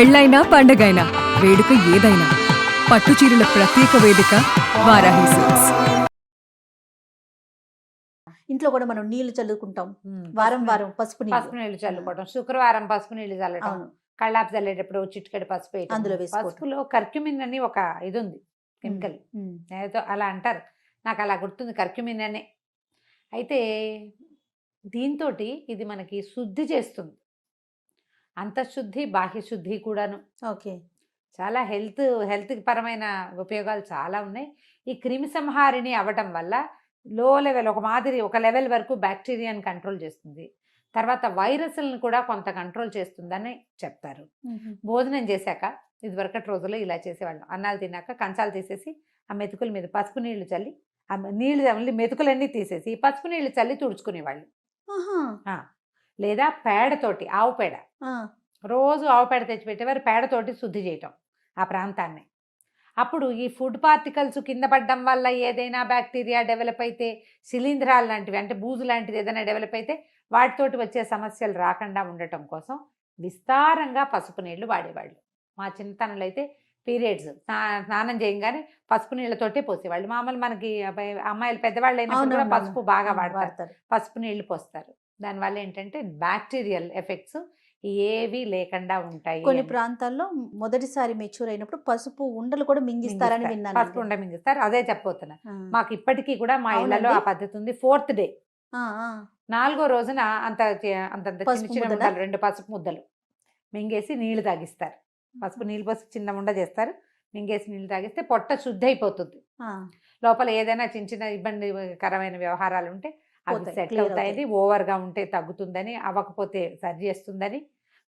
పెళ్ళైనా పండగైనా వేడుక ఏదైనా పట్టు చీరల ప్రత్యేక వేదిక వారాహి సిల్క్స్. ఇంట్లో కూడా మనం నీళ్లు చల్లుకుంటాం, వారం పసుపు వారం పసుపు పసుపు నీళ్లు చల్లుకోవడం, శుక్రవారం పసుపు నీళ్లు చల్లటం, అవును, కళ్ళాపు చల్లేటప్పుడు చిటికెడు పసుపు వేయటం. అందులో వేసుకోవటం. పసుపులో కర్క్యూమిన్ అని ఒక ఇది ఉంది, కెమికల్. ఏదో అలా అంటారు, నాకు అలా గుర్తుంది, కర్క్యూమిన్ అనే. అయితే దీంతో ఇది మనకి శుద్ధి చేస్తుంది, అంతఃశుద్ధి బాహ్య శుద్ధి కూడాను. ఓకే, చాలా హెల్త్ పరమైన ఉపయోగాలు చాలా ఉన్నాయి. ఈ క్రిమి సంహారిణి అవ్వటం వల్ల లో లెవెల్ ఒక లెవెల్ వరకు బ్యాక్టీరియాని కంట్రోల్ చేస్తుంది, తర్వాత వైరస్లను కూడా కొంత కంట్రోల్ చేస్తుందని చెప్తారు. భోజనం చేశాక ఇదివరకటి రోజుల్లో ఇలా చేసేవాళ్ళం, అన్నాలు తిన్నాక కంచాలు తీసేసి ఆ మెతుకుల మీద పసుపు నీళ్లు చల్లి, ఆ నీళ్ళు మళ్ళీ మెతుకులన్నీ తీసేసి పసుపు నీళ్లు చల్లి తుడుచుకునేవాళ్ళు. లేదా పేడతోటి, ఆవు పేడ, రోజు ఆవు పేడ తెచ్చిపెట్టేవారు, పేడతోటి శుద్ధి చేయటం ఆ ప్రాంతాన్ని. అప్పుడు ఈ ఫుడ్ పార్టికల్స్ కింద పడడం వల్ల ఏదైనా బ్యాక్టీరియా డెవలప్ అయితే, శిలీంధ్రాలు లాంటివి అంటే బూజు లాంటిది ఏదైనా డెవలప్ అయితే వాటితోటి వచ్చే సమస్యలు రాకుండా ఉండటం కోసం విస్తారంగా పసుపు నీళ్లు వాడేవాళ్ళు. మా చిన్నతనంలో అయితే పీరియడ్స్ స్నానం చేయగానే పసుపు నీళ్ళతోటే పోసేవాళ్ళు. మామూలు మనకి అమ్మాయిలు పెద్దవాళ్ళు అయినప్పుడు కూడా పసుపు బాగా వాడతారు, పసుపు నీళ్లు పోస్తారు. దానివల్ల ఏంటంటే బ్యాక్టీరియల్ ఎఫెక్ట్స్ ఏవి లేకుండా ఉంటాయి. కొన్ని ప్రాంతాల్లో మొదటిసారి మెచ్యూర్ అయినప్పుడు పసుపు ఉండలు కూడా మింగిస్తారని విన్నాను. పసుపు ఉండ మింగిస్తారు, అదే చెప్పబోతున్నా. మాకు ఇప్పటికీ కూడా మా ఇళ్లలో ఆ పద్ధతి ఉంది. 4th డే 4వ రోజున అంత చిన్న ముద్దలు, 2 పసుపు ముద్దలు మింగేసి నీళ్లు తాగిస్తారు. పసుపు నీళ్ళు పోసి చిన్న ఉండ చేస్తారు, మింగేసి నీళ్ళు తాగిస్తే పొట్ట శుద్ధి అయిపోతుంది. లోపల ఏదైనా చిన్న ఇబ్బందికరమైన వ్యవహారాలు ఉంటే అవి సెటిల్ అవుతాయి. ఓవర్గా ఉంటే తగ్గుతుందని, అవ్వకపోతే సరి చేస్తుందని,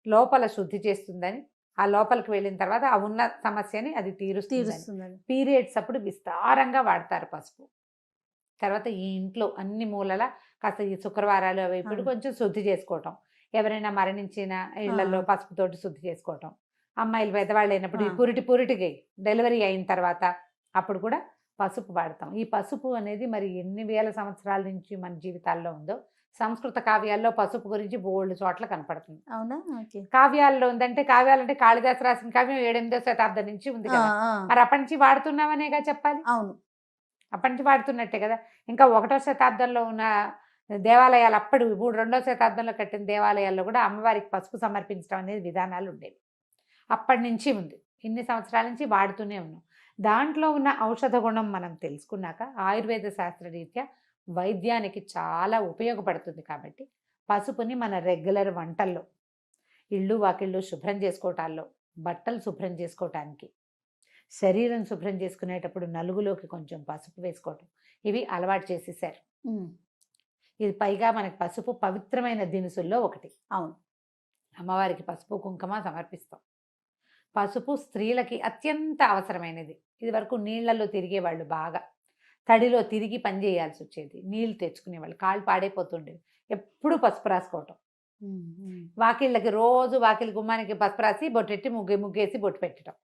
లోపల శుద్ధి చేస్తుందని, ఆ లోపలికి వెళ్ళిన తర్వాత ఆ ఉన్న సమస్యని అది తీరుస్తుంది. పీరియడ్స్ అప్పుడు విస్తారంగా వాడతారు పసుపు. తర్వాత ఈ ఇంట్లో అన్ని మూలల కాస్త ఈ శుక్రవారాలు అవి ఇప్పుడు కొంచెం శుద్ధి చేసుకోవటం, ఎవరైనా మరణించిన ఇళ్లలో పసుపుతోటి శుద్ధి చేసుకోవటం, అమ్మాయిలు పెద్దవాళ్ళు అయినప్పుడు ఈ పురిటికి డెలివరీ అయిన తర్వాత అప్పుడు కూడా పసుపు వాడతాం. ఈ పసుపు అనేది మరి ఎన్ని వేల సంవత్సరాల నుంచి మన జీవితాల్లో ఉందో. సంస్కృత కావ్యాల్లో పసుపు గురించి బోల్డ్ చోట్ల కనపడుతుంది. అవునా? కావ్యాల్లో ఉందంటే, కావ్యాలంటే కాళిదాసు రాసిన కావ్యం 7వ శతాబ్దం నుంచి ఉంది కదా, మరి అప్పటి నుంచి వాడుతున్నామనేగా చెప్పాలి. అవును, అప్పటి నుంచి వాడుతున్నట్టే కదా. ఇంకా 1వ శతాబ్దంలో ఉన్న దేవాలయాలు, అప్పుడు 2వ శతాబ్దంలో కట్టిన దేవాలయాల్లో కూడా అమ్మవారికి పసుపు సమర్పించడం అనేది విధానాలు ఉండేవి. అప్పటి నుంచి ఉంది, ఇన్ని సంవత్సరాల నుంచి వాడుతూనే ఉన్నాం. దాంట్లో ఉన్న ఔషధ గుణం మనం తెలుసుకున్నాక ఆయుర్వేద శాస్త్రరీత్యా వైద్యానికి చాలా ఉపయోగపడుతుంది. కాబట్టి పసుపుని మన రెగ్యులర్ వంటల్లో, ఇళ్ళు వాకిళ్ళు శుభ్రం చేసుకోవటాల్లో, బట్టలు శుభ్రం చేసుకోవటానికి, శరీరం శుభ్రం చేసుకునేటప్పుడు నలుగులోకి కొంచెం పసుపు వేసుకోవటం, ఇవి అలవాటు చేసేసారు. ఇది పైగా మనకి పసుపు పవిత్రమైన దినుసుల్లో ఒకటి. అవును, అమ్మవారికి పసుపు కుంకుమ సమర్పిస్తాం. పసుపు స్త్రీలకి అత్యంత అవసరమైనది. ఇది వరకు నీళ్లలో తిరిగేవాళ్ళు, బాగా తడిలో తిరిగి పని చేయాల్సి వచ్చేది, నీళ్లు తెచ్చుకునేవాళ్ళు, కాళ్ళు పాడైపోతుండేవి. ఎప్పుడు పసుపు రాసుకోవటం, వాకిళ్ళకి రోజు వాకిలి గుమ్మానికి పసుపు రాసి బొట్టెట్టి ముగ్గేసి బొట్టు పెట్టడం,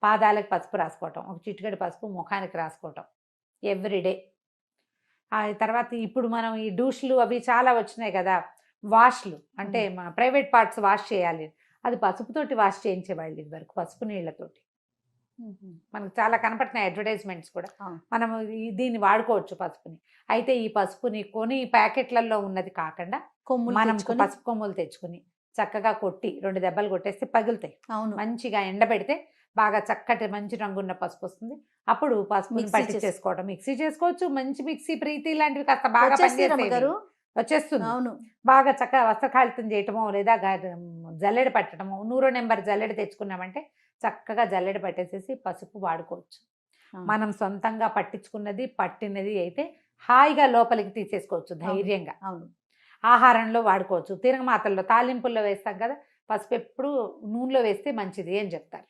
పాదాలకు పసుపు రాసుకోవటం, ఒక చిటికెడు పసుపు ముఖానికి రాసుకోవటం ఎవ్రీడే. ఆ తర్వాత ఇప్పుడు మనం ఈ డూష్లు అవి చాలా వచ్చినాయి కదా, వాష్లు అంటే మా ప్రైవేట్ పార్ట్స్ వాష్ చేయాలి, అది పసుపుతోటి వాష్ చేయించేవాళ్ళు ఇది వరకు, పసుపు నీళ్లతోటి. మనకు చాలా కనపడుతున్నాయి అడ్వర్టైజ్మెంట్స్ కూడా. మనం దీన్ని వాడుకోవచ్చు పసుపుని. అయితే ఈ పసుపుని కొని ప్యాకెట్లలో ఉన్నది కాకుండా మనం పసుపు కొమ్ములు తెచ్చుకుని చక్కగా కొట్టి 2 దెబ్బలు కొట్టేస్తే పగులుతాయి. మంచిగా ఎండబెడితే బాగా చక్కటి మంచి రంగున్న పసుపు వస్తుంది. అప్పుడు పసుపుని పట్టి చేసుకోవడం, మిక్సీ చేసుకోవచ్చు. మంచి మిక్సీ ప్రీతి లాంటివి కాస్త బాగా పనిచేస్తారు, వచ్చేస్తుంది. బాగా చక్కగా వస్త్రకాళితం చేయటమో, లేదా జల్లెడ పట్టడమో, 100వ నెంబర్ జల్లెడ తెచ్చుకున్నామంటే చక్కగా జల్లెడ పట్టేసేసి పసుపు వాడుకోవచ్చు. మనం సొంతంగా పట్టించుకున్నది పట్టినది అయితే హాయిగా లోపలికి తీసేసుకోవచ్చు ధైర్యంగా. ఆహారంలో వాడుకోవచ్చు, తిరగమాతల్లో తాలింపుల్లో వేస్తాం కదా, పసుపు ఎప్పుడు నూనెలో వేస్తే మంచిది అని చెప్తారు.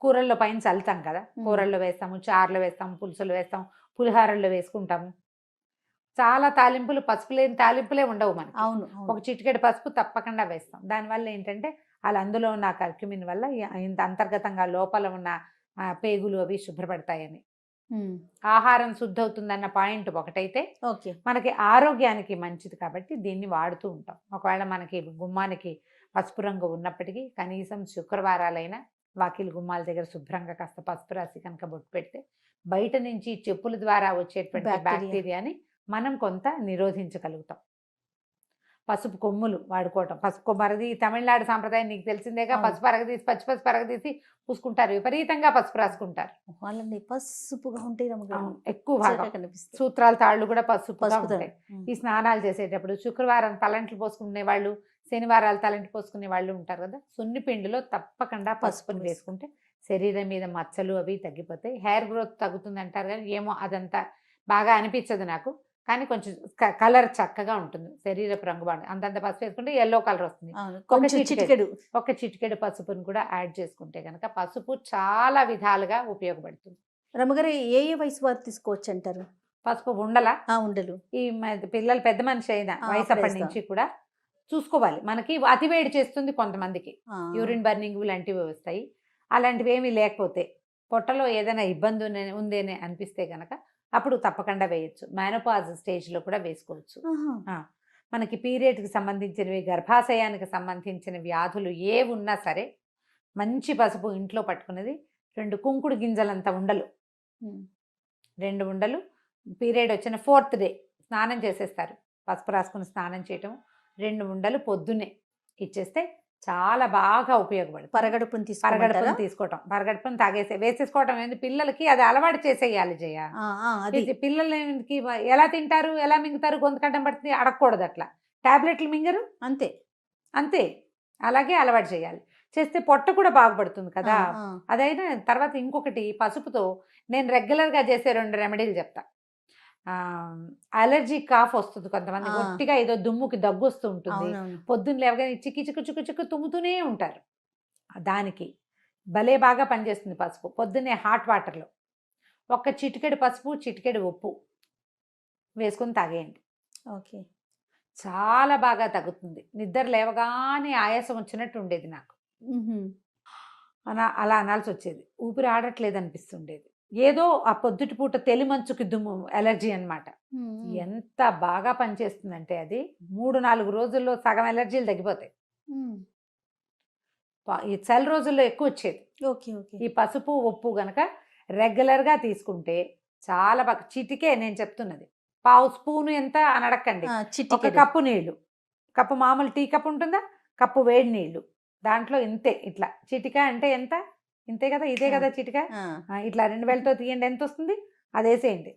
కూరల్లో పైన చల్లుతాం కదా, కూరల్లో వేస్తాము, చారులో వేస్తాము, పులుసులో వేస్తాము, పులిహారల్లో వేసుకుంటాము. చాలా తాలింపులు, పసుపు లేని తాలింపులే ఉండవు మనకి. ఒక చిటికెడు పసుపు తప్పకుండా వేస్తాం. దానివల్ల ఏంటంటే అలా అందులో ఉన్న కర్క్యూమిన్ వల్ల ఇంత అంతర్గతంగా లోపల ఉన్న పేగులు అవి శుభ్రపడతాయని. ఆహారం శుద్ధి అవుతుందన్న పాయింట్ ఒకటైతే మనకి ఆరోగ్యానికి మంచిది కాబట్టి దీన్ని వాడుతూ ఉంటాం. ఒకవేళ మనకి గుమ్మానికి పసుపు రంగు ఉన్నప్పటికీ కనీసం శుక్రవారాలైనా వాకిలి గుమ్మాల దగ్గర శుభ్రంగా కాస్త పసుపు రాసి కనుక బొట్టు పెడితే బయట నుంచి చెప్పుల ద్వారా వచ్చేటువంటి బ్యాక్టీరియాని మనం కొంత నిరోధించగలుగుతాం. పసుపు కొమ్ములు వాడుకోవటం, పసుపు కొమ్మరది తమిళనాడు సాంప్రదాయం నీకు తెలిసిందేగా. పసుపు అరగదీసి పచ్చి అరగదీసి పూసుకుంటారు, విపరీతంగా పసుపు రాసుకుంటారు. వాళ్ళని పసుపుగా ఉంటాయి ఎక్కువ భాగం కనిపిస్తుంది. సూత్రాల తాళ్ళు కూడా పసుపుగా ఉంటాయి. ఈ స్నానాలు చేసేటప్పుడు శుక్రవారం తలంట్లు పోసుకునే వాళ్ళు, శనివారాలు తలంటి పోసుకునే వాళ్ళు ఉంటారు కదా, సున్నిపిండిలో తప్పకుండా పసుపుని వేసుకుంటే శరీరం మీద మచ్చలు అవి తగ్గిపోతాయి. హెయిర్ గ్రోత్ తగ్గుతుంది అంటారు కానీ ఏమో అదంతా బాగా అనిపించదు నాకు. కానీ కొంచెం కలర్ చక్కగా ఉంటుంది, శరీరపు రంగు బాగుంటుంది. అంతంత పసుపు వేసుకుంటే ఎల్లో కలర్ వస్తుంది. ఒక చిటికెడు పసుపుని కూడా యాడ్ చేసుకుంటే కనుక పసుపు చాలా విధాలుగా ఉపయోగపడుతుంది. రమ్మగారు ఏ వయసు వారు తీసుకోవచ్చు అంటారు పసుపు? ఉండలు ఈ పిల్లలు పెద్ద మనిషి అయిన వయసు అప్పటి నుంచి కూడా చూసుకోవాలి. మనకి అతివేడి చేస్తుంది కొంతమందికి, యూరిన్ బర్నింగ్ లాంటివి వస్తాయి. అలాంటివి ఏమీ లేకపోతే పొట్టలో ఏదైనా ఇబ్బంది ఉందేనే అనిపిస్తే కనుక అప్పుడు తప్పకుండా వేయచ్చు. మెనోపాజ్ స్టేజ్లో కూడా వేసుకోవచ్చు. మనకి పీరియడ్కి సంబంధించినవి, గర్భాశయానికి సంబంధించిన వ్యాధులు ఏ ఉన్నా సరే మంచి పసుపు ఇంట్లో పట్టుకున్నది 2 కుంకుడు గింజలంత ఉండలు, 2 ఉండలు పీరియడ్ వచ్చిన 4th డే స్నానం చేసేస్తారు. పసుపు రాసుకుని స్నానం చేయటం, 2 ఉండలు పొద్దున్నే ఇచ్చేస్తే చాలా బాగా ఉపయోగపడుతుంది. పరగడుపుని తీసుకోవటం, పరగడుపుని వేసేసుకోవటం ఏంది, పిల్లలకి అది అలవాటు చేసేయాలి జయ. పిల్లలకి ఎలా తింటారు, ఎలా మింగుతారు, గొంతుకడ్డం పడుతుంది, అడగకూడదు అట్లా. టాబ్లెట్లు మింగరు, అంతే అలాగే అలవాటు చేయాలి. చేస్తే పొట్ట కూడా బాగుపడుతుంది కదా. అదైనా తర్వాత ఇంకొకటి, పసుపుతో నేను రెగ్యులర్గా చేసే 2 రెమెడీలు చెప్తా. అలర్జీ కాఫ్ వస్తుంది కొంతమంది, గట్టిగా ఏదో దుమ్ముకి దగ్గు వస్తూ ఉంటుంది, పొద్దున్న లేవగానే చిక్కు తుమ్ముతూనే ఉంటారు. దానికి భలే బాగా పనిచేస్తుంది పసుపు. పొద్దున్నే హాట్ వాటర్లో 1 చిటికెడు పసుపు, చిటికెడు ఉప్పు వేసుకుని తాగేయండి. చాలా బాగా తగ్గుతుంది. నిద్ర లేవగానే ఆయాసం వచ్చినట్టు ఉండేది నాకు, అలా అనాల్సి వచ్చేది. ఊపిరి ఆడట్లేదు అనిపిస్తుండేది. ఏదో ఆ పొద్దుటి పూట తెలిమంచుకి దుమ్ము ఎలర్జీ అనమాట. ఎంత బాగా పనిచేస్తుందంటే అది 3-4 రోజుల్లో సగం ఎలర్జీలు తగ్గిపోతాయి. ఈ చలి రోజుల్లో ఎక్కువ వచ్చేది. ఈ పసుపు ఉప్పు గనక రెగ్యులర్గా తీసుకుంటే చాలా బాగా. చిటికే నేను చెప్తున్నది, 1/2 స్పూను ఎంత అని అడగండి. 1 కప్పు నీళ్లు, కప్పు మామూలు టీ కప్పు ఉంటుందా, కప్పు వేడి నీళ్లు, దాంట్లో ఇంతే. ఇట్లా చిటిక అంటే ఎంత, ఇంతే కదా, ఇదే కదా చిటిక. ఇట్లా 2 వేలతో తీయండి, ఎంత వస్తుంది అది వేసేయండి,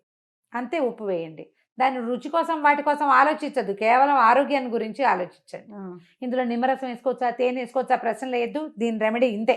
అంతే. ఉప్పు వేయండి. దాని రుచి కోసం వాటి కోసం ఆలోచించద్దు, కేవలం ఆరోగ్యాన్ని గురించి ఆలోచించండి. ఇందులో నిమ్మరసం వేసుకోవచ్చా, తేనె వేసుకోవచ్చా ప్రశ్న లేదు. దీని రెమెడీ ఇంతే.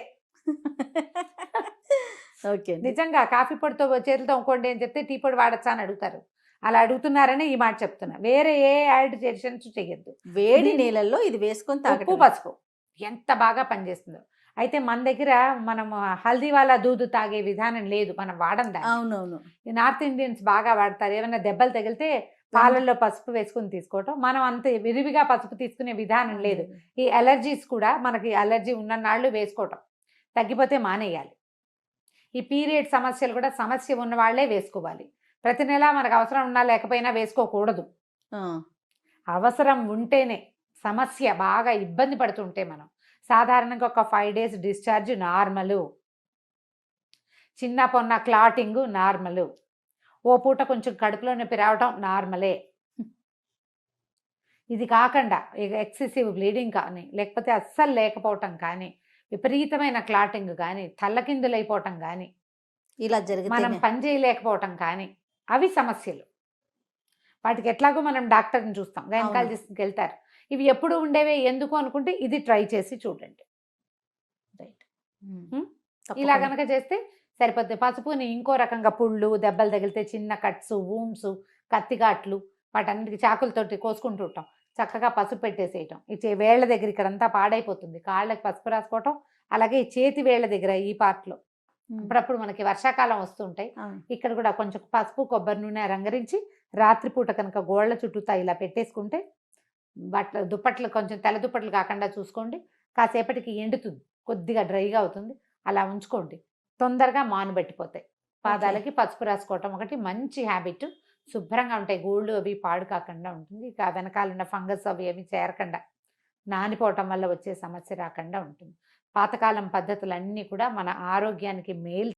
నిజంగా కాఫీ పొడితో చేతులతో ఇంకోండి అని చెప్తే టీ పొడి వాడచ్చా అని అడుగుతారు. అలా అడుగుతున్నారని ఈ మాట చెప్తున్నా. వేరే ఏ యాడిషన్స్ చెయ్యొద్దు. వేడి నీళ్ళల్లో ఇది వేసుకొని ఉప్పు పసుపు ఎంత బాగా పనిచేస్తుందో. అయితే మన దగ్గర మనం హల్దీవాలా దూదు తాగే విధానం లేదు, మనం వాడం దాన్ని. అవునవును. నార్త్ ఇండియన్స్ బాగా వాడతారు. ఏమైనా దెబ్బలు తగిలితే పాలల్లో పసుపు వేసుకుని తీసుకోవటం. మనం అంత విరివిగా పసుపు తీసుకునే విధానం లేదు. ఈ అలర్జీస్ కూడా మనకి అలర్జీ ఉన్న నాళ్ళు వేసుకోవటం, తగ్గిపోతే మానేయాలి. ఈ పీరియడ్ సమస్యలు కూడా సమస్య ఉన్న వాళ్ళే వేసుకోవాలి. ప్రతి నెల మనకు అవసరం ఉన్నా లేకపోయినా వేసుకోకూడదు. అవసరం ఉంటేనే. సమస్య బాగా ఇబ్బంది పడుతుంటే మనం సాధారణంగా ఒక 5 days డిశ్చార్జ్ నార్మలు, చిన్న పొన్న క్లాటింగ్ నార్మలు, ఓ పూట కొంచెం కడుపులో నొప్పి రావటం నార్మలే. ఇది కాకుండా ఎక్సెసివ్ బ్లీడింగ్ కానీ, లేకపోతే అస్సలు లేకపోవటం కానీ, విపరీతమైన క్లాటింగ్ కానీ, తల్లకిందులైపోవటం కానీ, ఇలా జరిగితే మనం పని చేయలేకపోవటం కానీ, అవి సమస్యలు. వాటికి ఎట్లాగో మనం డాక్టర్ని చూస్తాం, గైనకాలజిస్ట్కి వెళ్తారు. ఇవి ఎప్పుడు ఉండేవే ఎందుకు అనుకుంటే ఇది ట్రై చేసి చూడండి. ఇలా కనుక చేస్తే సరిపోతుంది. పసుపుని ఇంకో రకంగా పుళ్ళు, దెబ్బలు తగిలితే చిన్న కట్స్, వూండ్స్, కత్తిగాట్లు, వాటన్నిటికి చాకులతోటి కోసుకుంటూ ఉంటాం. చక్కగా పసుపు పెట్టేసేయటం. ఈ వేళ్ల దగ్గర ఇక్కడంతా పాడైపోతుంది, కాళ్ళకి పసుపు రాసుకోవటం. అలాగే ఈ చేతి వేళ్ల దగ్గర ఈ పార్ట్లో అప్పుడప్పుడు మనకి వర్షాకాలం వస్తుంటాయి, ఇక్కడ కూడా కొంచెం పసుపు కొబ్బరి నూనె రంగరించి రాత్రిపూట కనుక గోళ్ల చుట్టూతా ఇలా పెట్టేసుకుంటే, దుప్పట్లు కొంచెం తెల్ల దుప్పట్లు కాకుండా చూసుకోండి, కాసేపటికి ఎండుతుంది, కొద్దిగా డ్రైగా అవుతుంది. అలా ఉంచుకోండి, తొందరగా మానుబెట్టిపోతాయి. పాదాలకి పసుపు రాసుకోవటం ఒకటి మంచి హ్యాబిట్. శుభ్రంగా ఉంటాయి, గోళ్ళు అవి పాడు కాకుండా ఉంటుంది. ఇక వెనకాలన్న ఫంగస్ అవి ఏమి చేరకుండా నానిపోవటం వల్ల వచ్చే సమస్య రాకుండా ఉంటుంది. పాతకాలం పద్ధతులన్నీ కూడా మన ఆరోగ్యానికి మేలు